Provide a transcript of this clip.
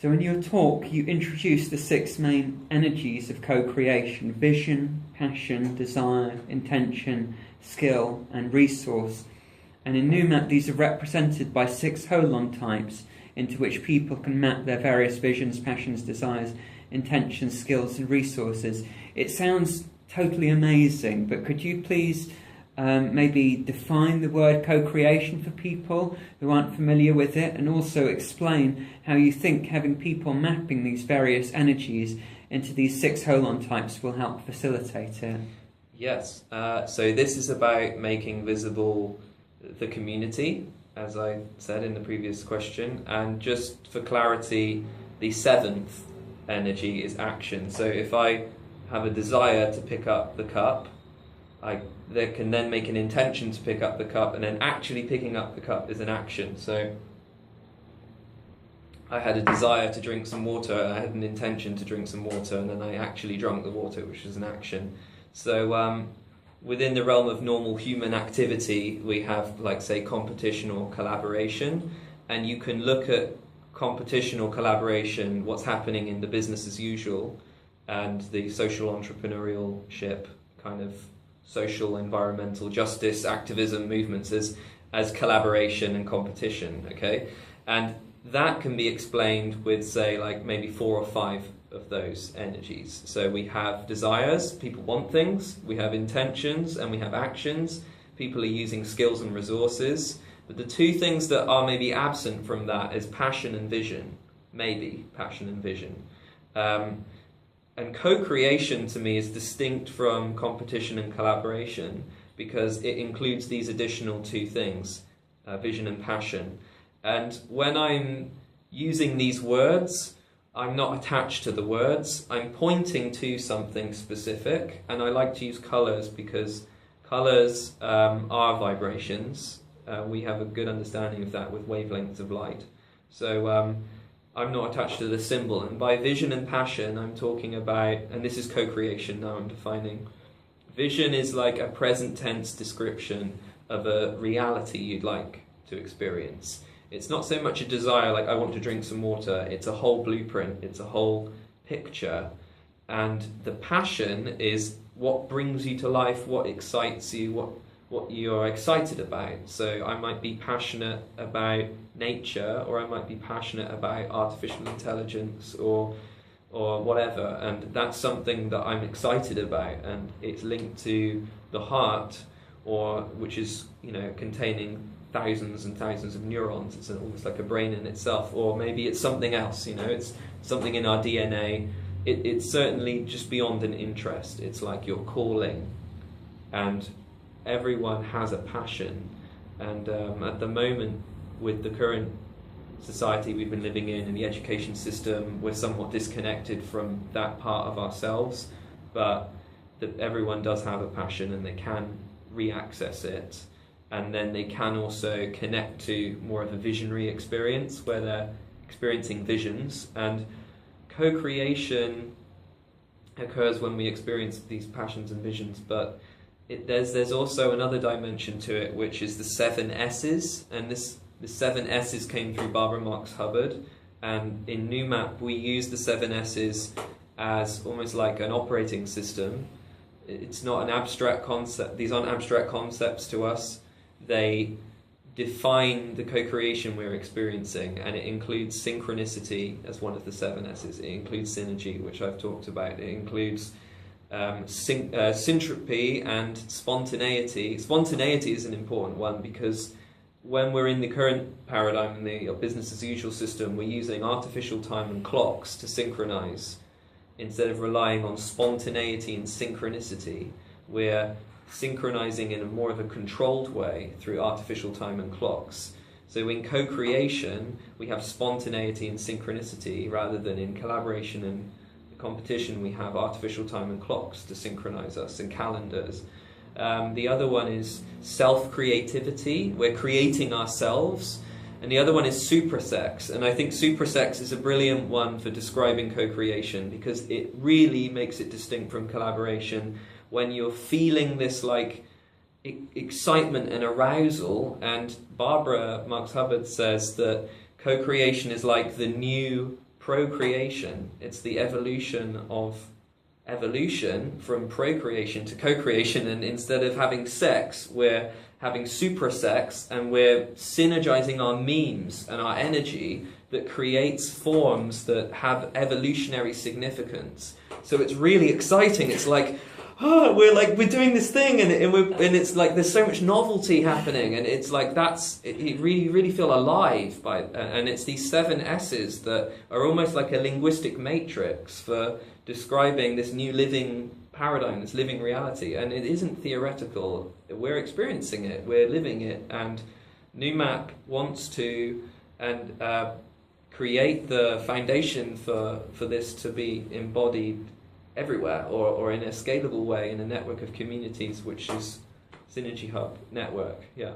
So in your talk, you introduced the 6 main energies of co-creation: vision, passion, desire, intention, skill, and resource. And in Noomap, these are represented by 6 holon types into which people can map their various visions, passions, desires, intentions, skills, and resources. It sounds totally amazing, but could you please maybe define the word co-creation for people who aren't familiar with it, and also explain how you think having people mapping these various energies into these 6 holon types will help facilitate it? Yes, so this is about making visible the community, as I said in the previous question, and just for clarity, the 7th energy is action. So if I have a desire to pick up the cup, I can then make an intention to pick up the cup, and then actually picking up the cup is an action. So I had a desire to drink some water, and I had an intention to drink some water, and then I actually drank the water, which is an action. So within the realm of normal human activity, we have, like, say, competition or collaboration, and you can look at competition or collaboration, what's happening in the business as usual, and the social entrepreneurship kind of social environmental justice activism movements as collaboration and competition, okay? And that can be explained with, say, like maybe 4 or 5 of those energies. So we have desires, people want things, we have intentions, and we have actions. People are using skills and resources. But the 2 things that are maybe absent from that is passion and vision. Maybe passion and vision. And co-creation to me is distinct from competition and collaboration because it includes these additional 2 things, vision and passion. And when I'm using these words, I'm not attached to the words. I'm pointing to something specific, and I like to use colours because colours are vibrations. We have a good understanding of that with wavelengths of light. So I'm not attached to the symbol. And by vision and passion, I'm talking about, and this is co-creation now I'm defining. Vision is like a present tense description of a reality you'd like to experience. It's not so much a desire like I want to drink some water, it's a whole blueprint, it's a whole picture. And the passion is what brings you to life, what excites you, what you're excited about. So I might be passionate about nature, or I might be passionate about artificial intelligence or whatever, and that's something that I'm excited about, and it's linked to the heart, or which is, you know, containing thousands and thousands of neurons. It's almost like a brain in itself, or maybe it's something else, you know, it's something in our DNA. It's certainly just beyond an interest. It's like your calling, and everyone has a passion. And at the moment, with the current society we've been living in and the education system, we're somewhat disconnected from that part of ourselves, but everyone does have a passion and they can re-access it. And then they can also connect to more of a visionary experience where they're experiencing visions. And co-creation occurs when we experience these passions and visions, but there's also another dimension to it, which is the 7 S's. And the 7 S's came through Barbara Marx Hubbard. And in Noomap, we use the 7 S's as almost like an operating system. It's not an abstract concept. These aren't abstract concepts to us. They define the co-creation we're experiencing, and it includes synchronicity as one of the 7 S's. It includes synergy, which I've talked about. It includes syntropy and spontaneity. Spontaneity is an important one because when we're in the current paradigm in the business as usual system, we're using artificial time and clocks to synchronize. Instead of relying on spontaneity and synchronicity, we're synchronizing in a more of a controlled way through artificial time and clocks. So in co-creation, we have spontaneity and synchronicity, rather than in collaboration and competition, we have artificial time and clocks to synchronize us, and calendars. The other one is self-creativity. We're creating ourselves. And the other one is suprasex. And I think suprasex is a brilliant one for describing co-creation because it really makes it distinct from collaboration. When you're feeling this like excitement and arousal, and Barbara Marx Hubbard says that co-creation is like the new procreation. It's the evolution of evolution from procreation to co-creation, and instead of having sex, we're having suprasex, and we're synergizing our memes and our energy that creates forms that have evolutionary significance. So it's really exciting. It's like, oh, we're doing this thing, and it's like there's so much novelty happening, and it's like you really feel alive by, and it's these 7 S's that are almost like a linguistic matrix for describing this new living paradigm, this living reality, and it isn't theoretical. We're experiencing it, we're living it, and Noomap wants to create the foundation for this to be embodied everywhere, or in a scalable way in a network of communities, which is Synergy Hub Network. Yeah.